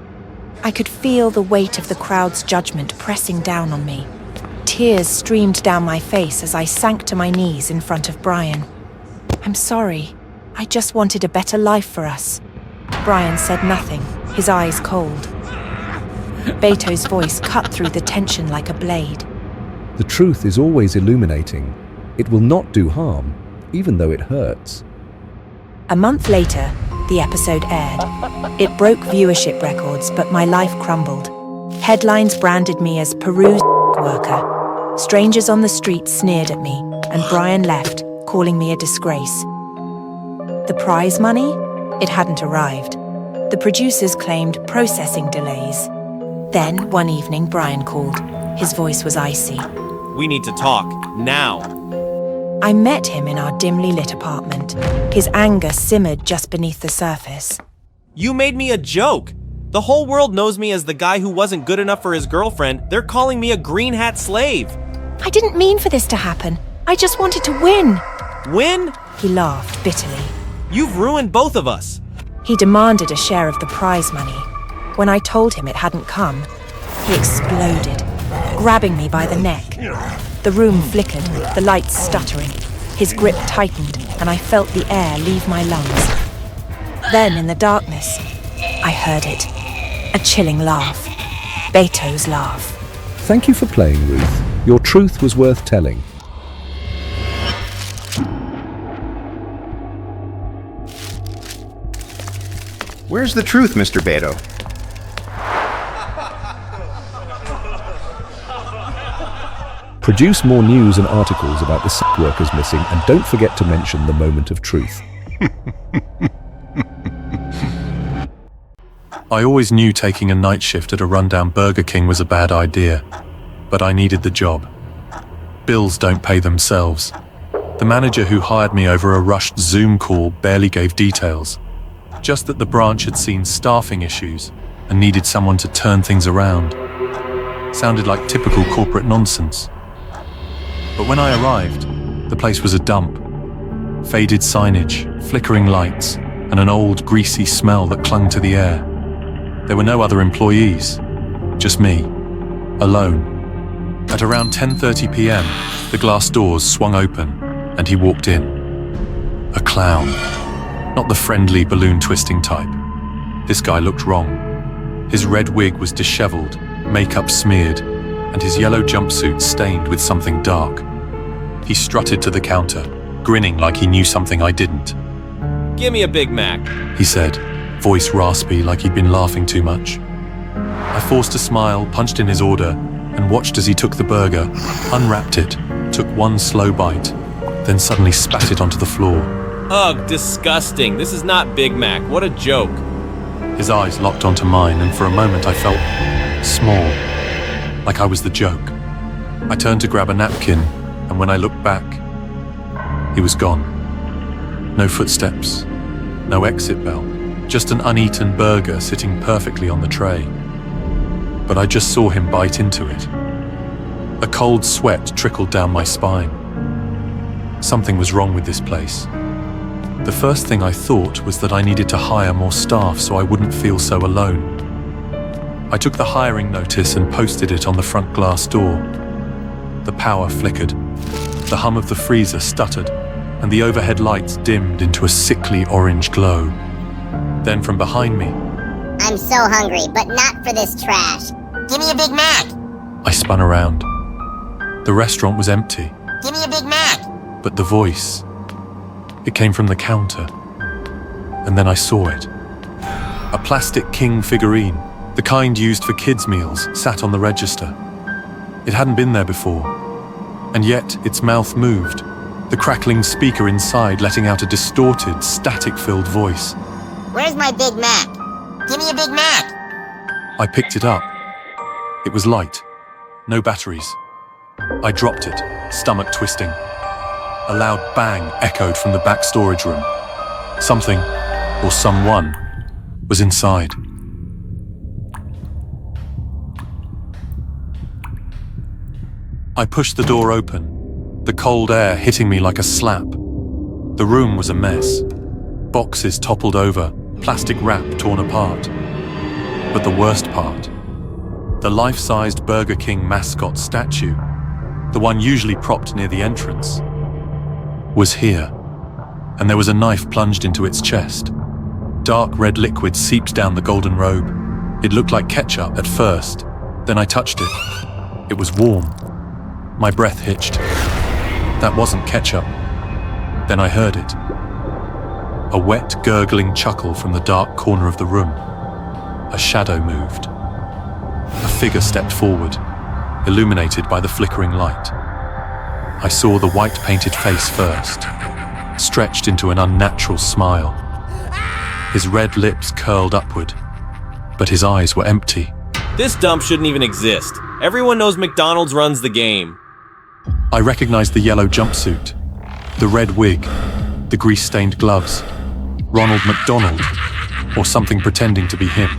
[SPEAKER 3] I could feel the weight of the crowd's judgment pressing down on me. Tears streamed down my face as I sank to my knees in front of Brian. I'm sorry. I just wanted a better life for us. Brian said nothing, his eyes cold. Beto's voice cut through the tension like a blade.
[SPEAKER 13] The truth is always illuminating. It will not do harm, even though it hurts.
[SPEAKER 3] A month later, the episode aired. It broke viewership records, but my life crumbled. Headlines branded me as Peru's worker. Strangers on the street sneered at me, and Brian left, calling me a disgrace. The prize money? It hadn't arrived. The producers claimed processing delays. Then, one evening, Brian called. His voice was icy.
[SPEAKER 4] We need to talk, now.
[SPEAKER 3] I met him in our dimly lit apartment. His anger simmered just beneath the surface.
[SPEAKER 4] You made me a joke. The whole world knows me as the guy who wasn't good enough for his girlfriend. They're calling me a green hat slave.
[SPEAKER 3] I didn't mean for this to happen. I just wanted to win.
[SPEAKER 4] Win?
[SPEAKER 3] He laughed bitterly.
[SPEAKER 4] You've ruined both of us.
[SPEAKER 3] He demanded a share of the prize money. When I told him it hadn't come, he exploded, grabbing me by the neck. The room flickered, the lights stuttering. His grip tightened, and I felt the air leave my lungs. Then, in the darkness, I heard it. A chilling laugh. Beto's laugh.
[SPEAKER 13] Thank you for playing, Ruth. Your truth was worth telling.
[SPEAKER 15] Where's the truth, Mr. Beto?
[SPEAKER 13] Produce more news and articles about the sex workers missing, and don't forget to mention the moment of truth.
[SPEAKER 1] I always knew taking a night shift at a rundown Burger King was a bad idea, but I needed the job. Bills don't pay themselves. The manager who hired me over a rushed Zoom call barely gave details, just that the branch had seen staffing issues and needed someone to turn things around. Sounded like typical corporate nonsense. But when I arrived, the place was a dump. Faded signage, flickering lights, and an old, greasy smell that clung to the air. There were no other employees, just me, alone. At around 10:30 p.m., the glass doors swung open, and he walked in. A clown, not the friendly balloon-twisting type. This guy looked wrong. His red wig was disheveled, makeup smeared, and his yellow jumpsuit stained with something dark. He strutted to the counter, grinning like he knew something I didn't.
[SPEAKER 4] Give me a Big Mac,
[SPEAKER 1] he said, voice raspy like he'd been laughing too much. I forced a smile, punched in his order, and watched as he took the burger, unwrapped it, took one slow bite, then suddenly spat it onto the floor.
[SPEAKER 4] Ugh, disgusting. This is not Big Mac. What a joke.
[SPEAKER 1] His eyes locked onto mine, and for a moment I felt small, like I was the joke. I turned to grab a napkin, and when I looked back, he was gone. No footsteps, no exit bell, just an uneaten burger sitting perfectly on the tray. But I just saw him bite into it. A cold sweat trickled down my spine. Something was wrong with this place. The first thing I thought was that I needed to hire more staff so I wouldn't feel so alone. I took the hiring notice and posted it on the front glass door. The power flickered. The hum of the freezer stuttered, and the overhead lights dimmed into a sickly orange glow. Then from behind me,
[SPEAKER 16] I'm so hungry, but not for this trash. Give me a Big Mac!
[SPEAKER 1] I spun around. The restaurant was empty.
[SPEAKER 16] Give me a Big Mac!
[SPEAKER 1] But the voice, it came from the counter. And then I saw it. A plastic king figurine, the kind used for kids' meals, sat on the register. It hadn't been there before. And yet, its mouth moved, the crackling speaker inside letting out a distorted, static-filled voice.
[SPEAKER 16] Where's my Big Mac? Give me a Big Mac!
[SPEAKER 1] I picked it up. It was light. No batteries. I dropped it, stomach twisting. A loud bang echoed from the back storage room. Something, or someone, was inside. I pushed the door open, the cold air hitting me like a slap. The room was a mess. Boxes toppled over, plastic wrap torn apart. But the worst part, the life-sized Burger King mascot statue, the one usually propped near the entrance, was here, and there was a knife plunged into its chest. Dark red liquid seeped down the golden robe. It looked like ketchup at first, then I touched it. It was warm. My breath hitched. That wasn't ketchup. Then I heard it. A wet, gurgling chuckle from the dark corner of the room. A shadow moved. A figure stepped forward, illuminated by the flickering light. I saw the white-painted face first, stretched into an unnatural smile. His red lips curled upward, but his eyes were empty.
[SPEAKER 4] This dump shouldn't even exist. Everyone knows McDonald's runs the game.
[SPEAKER 1] I recognized the yellow jumpsuit, the red wig, the grease-stained gloves. Ronald McDonald, or something pretending to be him.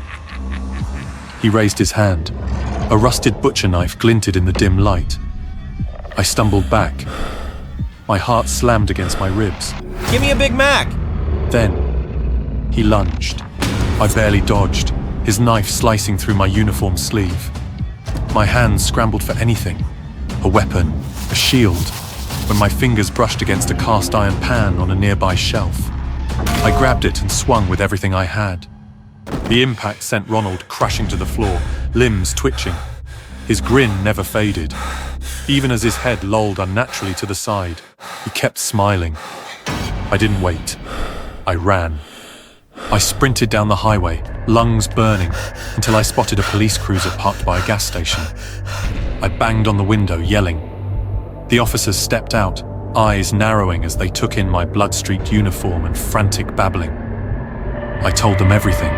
[SPEAKER 1] He raised his hand. A rusted butcher knife glinted in the dim light. I stumbled back. My heart slammed against my ribs.
[SPEAKER 4] Give me a Big Mac!
[SPEAKER 1] Then, he lunged. I barely dodged, his knife slicing through my uniform sleeve. My hands scrambled for anything. A weapon, a shield, when my fingers brushed against a cast iron pan on a nearby shelf. I grabbed it and swung with everything I had. The impact sent Ronald crashing to the floor, limbs twitching. His grin never faded. Even as his head lolled unnaturally to the side, he kept smiling. I didn't wait. I ran. I sprinted down the highway, lungs burning, until I spotted a police cruiser parked by a gas station. I banged on the window, yelling. The officers stepped out, eyes narrowing as they took in my blood-streaked uniform and frantic babbling. I told them everything,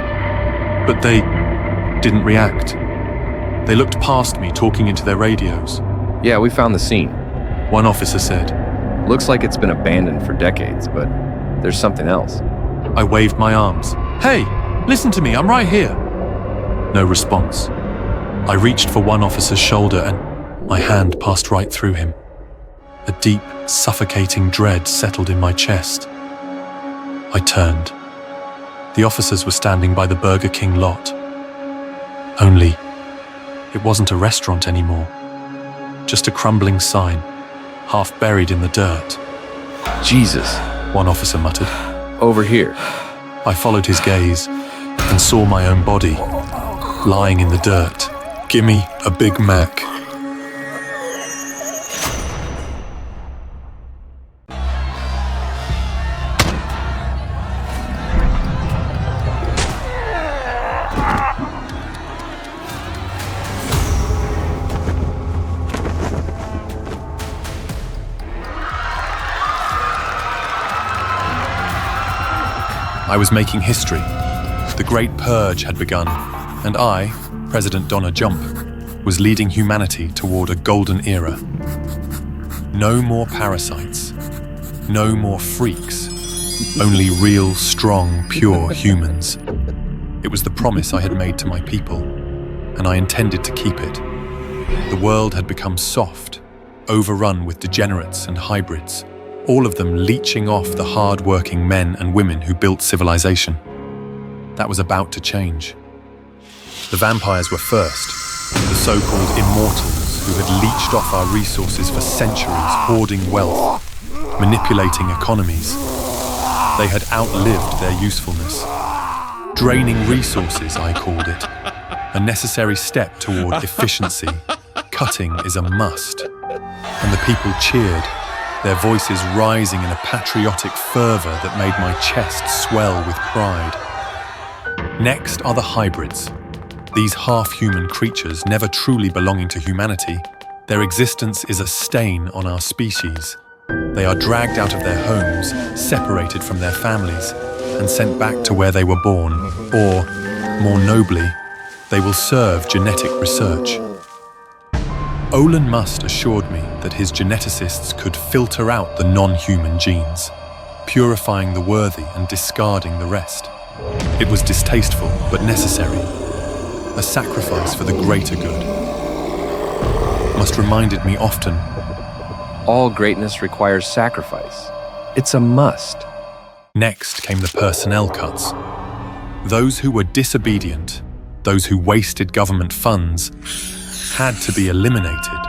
[SPEAKER 1] but they didn't react. They looked past me, talking into their radios.
[SPEAKER 17] Yeah, we found the scene.
[SPEAKER 1] One officer said.
[SPEAKER 17] Looks like it's been abandoned for decades, but there's something else.
[SPEAKER 1] I waved my arms. Hey, listen to me, I'm right here. No response. I reached for one officer's shoulder and my hand passed right through him. A deep, suffocating dread settled in my chest. I turned. The officers were standing by the Burger King lot. Only, it wasn't a restaurant anymore. Just a crumbling sign, half buried in the dirt.
[SPEAKER 17] Jesus,
[SPEAKER 1] one officer muttered.
[SPEAKER 17] Over here.
[SPEAKER 1] I followed his gaze and saw my own body, lying in the dirt. Gimme a Big Mac. I was making history. The Great Purge had begun, and I, President Donna Jump, was leading humanity toward a golden era. No more parasites. No more freaks. Only real, strong, pure humans. It was the promise I had made to my people, and I intended to keep it. The world had become soft, overrun with degenerates and hybrids, all of them leeching off the hard-working men and women who built civilization. That was about to change. The vampires were first, the so-called immortals who had leeched off our resources for centuries, hoarding wealth, manipulating economies. They had outlived their usefulness. Draining resources, I called it. A necessary step toward efficiency. Cutting is a must. And the people cheered, their voices rising in a patriotic fervor that made my chest swell with pride. Next are the hybrids. These half-human creatures never truly belonging to humanity. Their existence is a stain on our species. They are dragged out of their homes, separated from their families, and sent back to where they were born, or, more nobly, they will serve genetic research. Olin Must assured me that his geneticists could filter out the non-human genes, purifying the worthy and discarding the rest. It was distasteful, but necessary. A sacrifice for the greater good. Must reminded me often.
[SPEAKER 17] All greatness requires sacrifice. It's a must.
[SPEAKER 1] Next came the personnel cuts. Those who were disobedient, those who wasted government funds, had to be eliminated.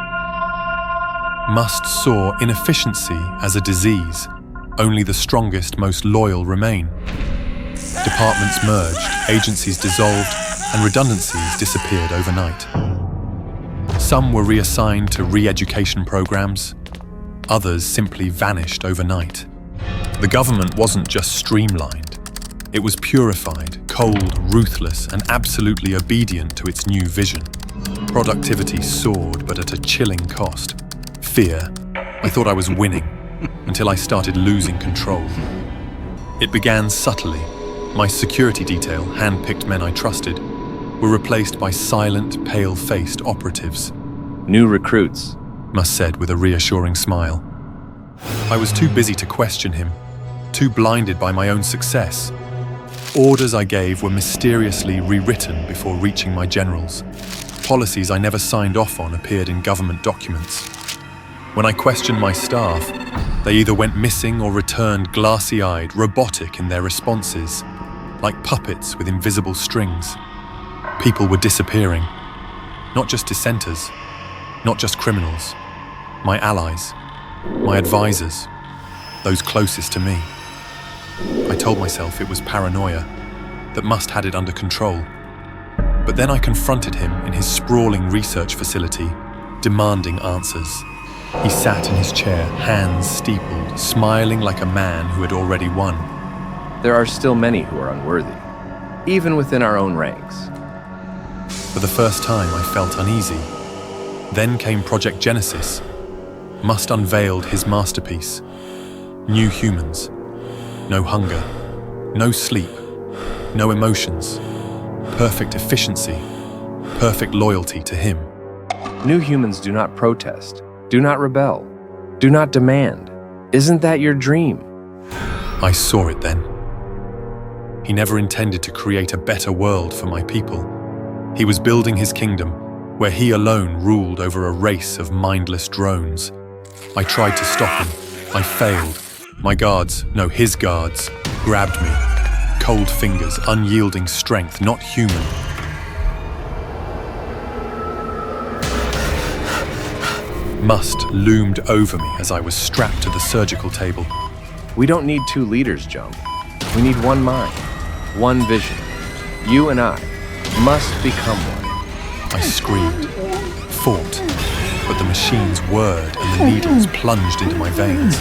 [SPEAKER 1] Must saw inefficiency as a disease. Only the strongest, most loyal remain. Departments merged, agencies dissolved, and redundancies disappeared overnight. Some were reassigned to re-education programs, others simply vanished overnight. The government wasn't just streamlined, it was purified, cold, ruthless, and absolutely obedient to its new vision. Productivity soared, but at a chilling cost. Fear. I thought I was winning, until I started losing control. It began subtly. My security detail, hand-picked men I trusted, were replaced by silent, pale-faced operatives.
[SPEAKER 17] New recruits,
[SPEAKER 1] Musk said with a reassuring smile. I was too busy to question him, too blinded by my own success. Orders I gave were mysteriously rewritten before reaching my generals. Policies I never signed off on appeared in government documents. When I questioned my staff, they either went missing or returned glassy-eyed, robotic in their responses, like puppets with invisible strings. People were disappearing. Not just dissenters, not just criminals. My allies, my advisors, those closest to me. I told myself it was paranoia, that Musk had it under control. But then I confronted him in his sprawling research facility, demanding answers. He sat in his chair, hands steepled, smiling like a man who had already won.
[SPEAKER 17] There are still many who are unworthy, even within our own ranks.
[SPEAKER 1] For the first time, I felt uneasy. Then came Project Genesis. Musk unveiled his masterpiece. New humans. No hunger. No sleep. No emotions. Perfect efficiency. Perfect loyalty to him.
[SPEAKER 17] New humans do not protest. Do not rebel. Do not demand. Isn't that your dream?
[SPEAKER 1] I saw it then. He never intended to create a better world for my people. He was building his kingdom, where he alone ruled over a race of mindless drones. I tried to stop him. I failed. My guards, no, his guards, grabbed me. Cold fingers, unyielding strength, not human. Musk loomed over me as I was strapped to the surgical table.
[SPEAKER 17] We don't need two leaders, Jump. We need one mind, one vision. You and I must become one.
[SPEAKER 1] I screamed, fought, but the machine's word and the needles plunged into my veins.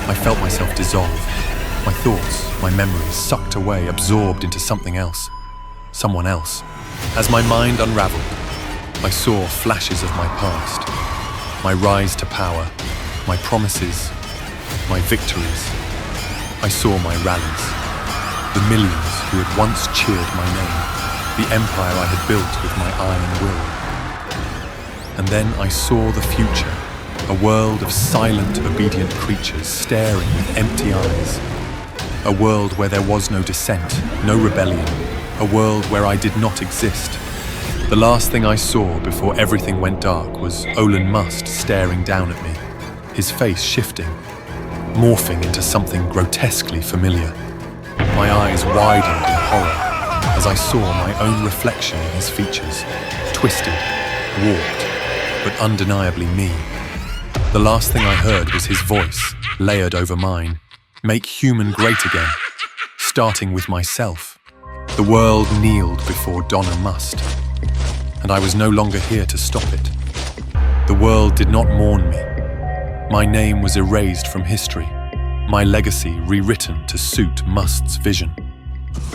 [SPEAKER 1] I felt myself dissolve. My thoughts, my memories sucked away, absorbed into something else. Someone else. As my mind unraveled, I saw flashes of my past. My rise to power, my promises, my victories. I saw my rallies, the millions who had once cheered my name, the empire I had built with my iron will. And then I saw the future, a world of silent, obedient creatures staring with empty eyes. A world where there was no dissent, no rebellion, a world where I did not exist. The last thing I saw before everything went dark was Elon Musk staring down at me, his face shifting, morphing into something grotesquely familiar. My eyes widened in horror as I saw my own reflection in his features, twisted, warped, but undeniably me. The last thing I heard was his voice, layered over mine. Make human great again, starting with myself. The world kneeled before Donna Musk, and I was no longer here to stop it. The world did not mourn me. My name was erased from history, my legacy rewritten to suit Musk's vision.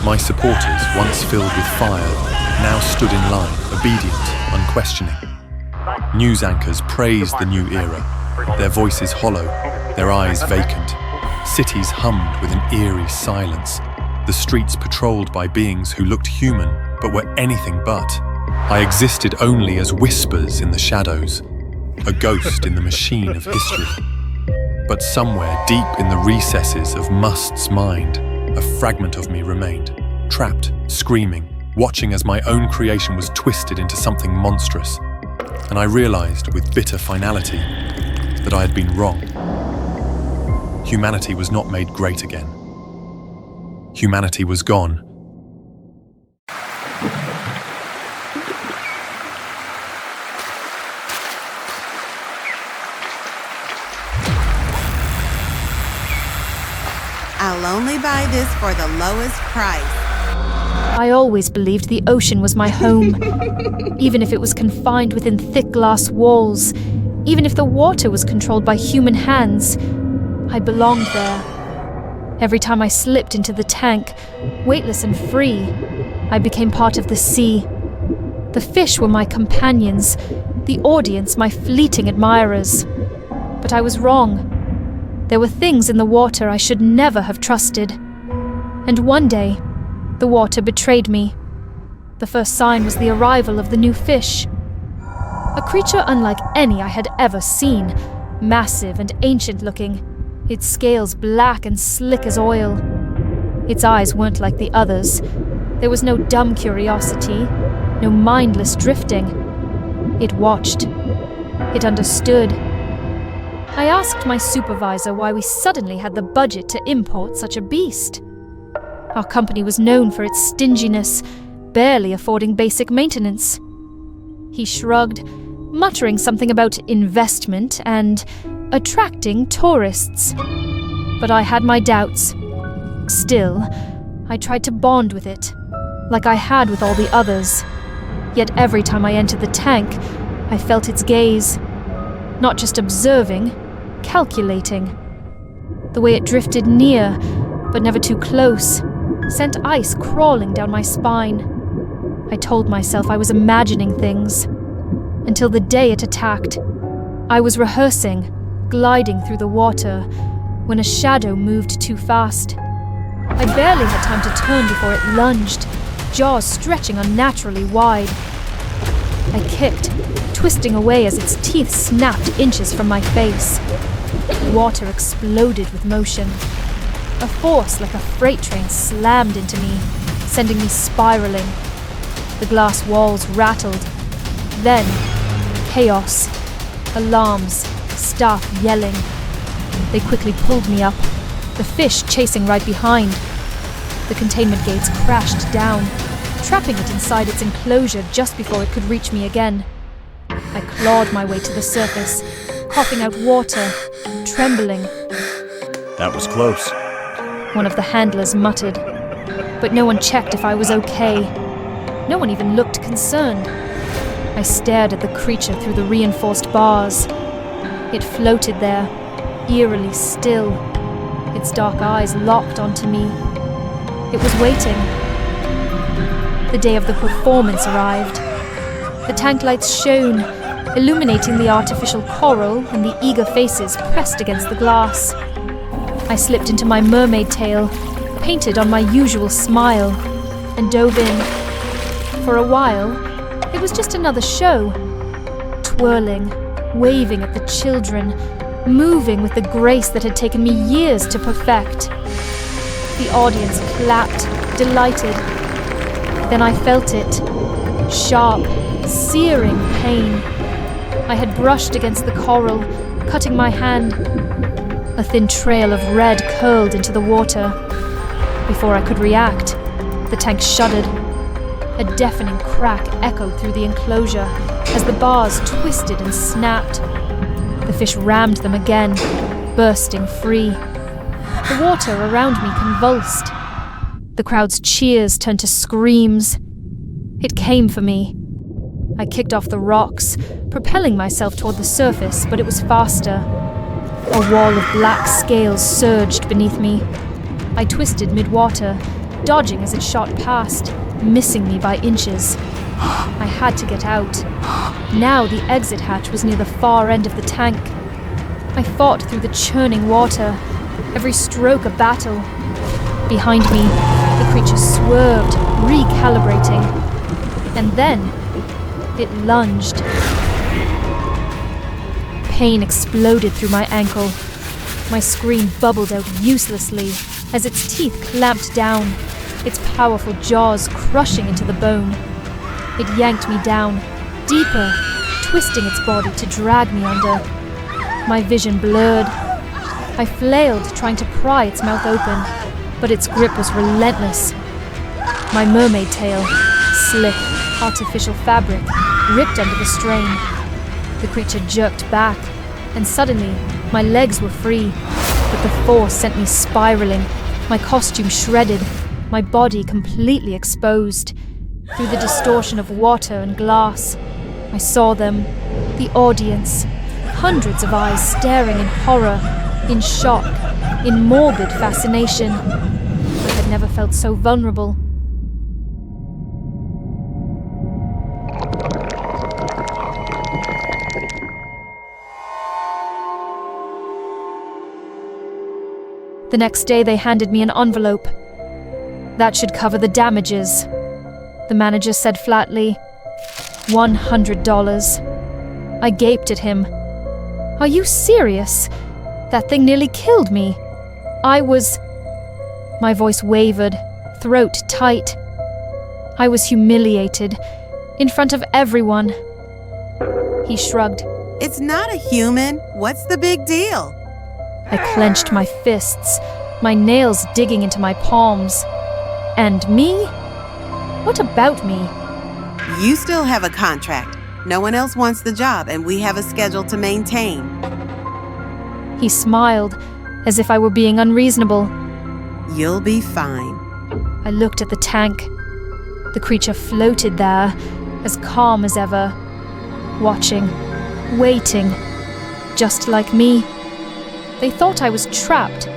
[SPEAKER 1] My supporters, once filled with fire, now stood in line, obedient, unquestioning. News anchors praised the new era, their voices hollow, their eyes vacant. Cities hummed with an eerie silence, the streets patrolled by beings who looked human but were anything but. I existed only as whispers in the shadows, a ghost in the machine of history. But somewhere deep in the recesses of Musk's mind, a fragment of me remained, trapped, screaming, watching as my own creation was twisted into something monstrous. And I realized with bitter finality that I had been wrong. Humanity was not made great again. Humanity was gone.
[SPEAKER 18] I'll only buy this for the lowest price.
[SPEAKER 3] I always believed the ocean was my home, even if it was confined within thick glass walls, even if the water was controlled by human hands. I belonged there. Every time I slipped into the tank, weightless and free, I became part of the sea. The fish were my companions, the audience my fleeting admirers. But I was wrong. There were things in the water I should never have trusted. And one day, the water betrayed me. The first sign was the arrival of the new fish. A creature unlike any I had ever seen, massive and ancient-looking, its scales black and slick as oil. Its eyes weren't like the others. There was no dumb curiosity, no mindless drifting. It watched. It understood. I asked my supervisor why we suddenly had the budget to import such a beast. Our company was known for its stinginess, barely affording basic maintenance. He shrugged, muttering something about investment and attracting tourists. But I had my doubts. Still, I tried to bond with it, like I had with all the others. Yet every time I entered the tank, I felt its gaze. Not just observing, calculating. The way it drifted near, but never too close, sent ice crawling down my spine. I told myself I was imagining things. Until the day it attacked. I was rehearsing, gliding through the water, when a shadow moved too fast. I barely had time to turn before it lunged, jaws stretching unnaturally wide. I kicked, twisting away as its teeth snapped inches from my face. Water exploded with motion. A force like a freight train slammed into me, sending me spiraling. The glass walls rattled. Then, chaos. Alarms, staff yelling. They quickly pulled me up, the fish chasing right behind. The containment gates crashed down, trapping it inside its enclosure just before it could reach me again. I clawed my way to the surface, coughing out water, trembling.
[SPEAKER 18] That was close.
[SPEAKER 3] One of the handlers muttered, but no one checked if I was okay. No one even looked concerned. I stared at the creature through the reinforced bars. It floated there, eerily still, its dark eyes locked onto me. It was waiting. The day of the performance arrived. The tank lights shone, illuminating the artificial coral and the eager faces pressed against the glass. I slipped into my mermaid tail, painted on my usual smile, and dove in. For a while, it was just another show. Twirling, waving at the children, moving with the grace that had taken me years to perfect. The audience clapped, delighted. Then I felt it. Sharp, searing pain. I had brushed against the coral, cutting my hand. A thin trail of red curled into the water. Before I could react, the tank shuddered. A deafening crack echoed through the enclosure as the bars twisted and snapped. The fish rammed them again, bursting free. The water around me convulsed. The crowd's cheers turned to screams. It came for me. I kicked off the rocks, propelling myself toward the surface, but it was faster. A wall of black scales surged beneath me. I twisted mid-water, dodging as it shot past, missing me by inches. I had to get out. Now the exit hatch was near the far end of the tank. I fought through the churning water, every stroke a battle. Behind me, the creature swerved, recalibrating. And then, it lunged. Pain exploded through my ankle. My scream bubbled out uselessly as its teeth clamped down, its powerful jaws crushing into the bone. It yanked me down, deeper, twisting its body to drag me under. My vision blurred. I flailed, trying to pry its mouth open, but its grip was relentless. My mermaid tail, slick, artificial fabric, ripped under the strain. The creature jerked back, and suddenly, my legs were free, but the force sent me spiraling, my costume shredded,
[SPEAKER 19] my body completely exposed. Through the distortion of water and glass, I saw them, the audience, hundreds of eyes staring in horror, in shock, in morbid fascination. I had never felt so vulnerable. The next day they handed me an envelope. That should cover the damages. The manager said flatly, $100. I gaped at him. Are you serious? That thing nearly killed me. My voice wavered, throat tight. I was humiliated, in front of everyone. He shrugged.
[SPEAKER 20] It's not a human. What's the big deal?
[SPEAKER 19] I clenched my fists, my nails digging into my palms. And me? What about me?
[SPEAKER 20] You still have a contract. No one else wants the job, and we have a schedule to maintain.
[SPEAKER 19] He smiled, as if I were being unreasonable.
[SPEAKER 20] You'll be fine.
[SPEAKER 19] I looked at the tank. The creature floated there, as calm as ever, watching, waiting, just like me. They thought I was trapped,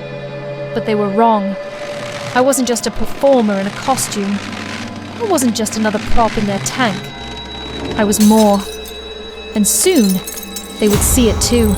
[SPEAKER 19] but they were wrong. I wasn't just a performer in a costume. I wasn't just another prop in their tank. I was more. And soon, they would see it too.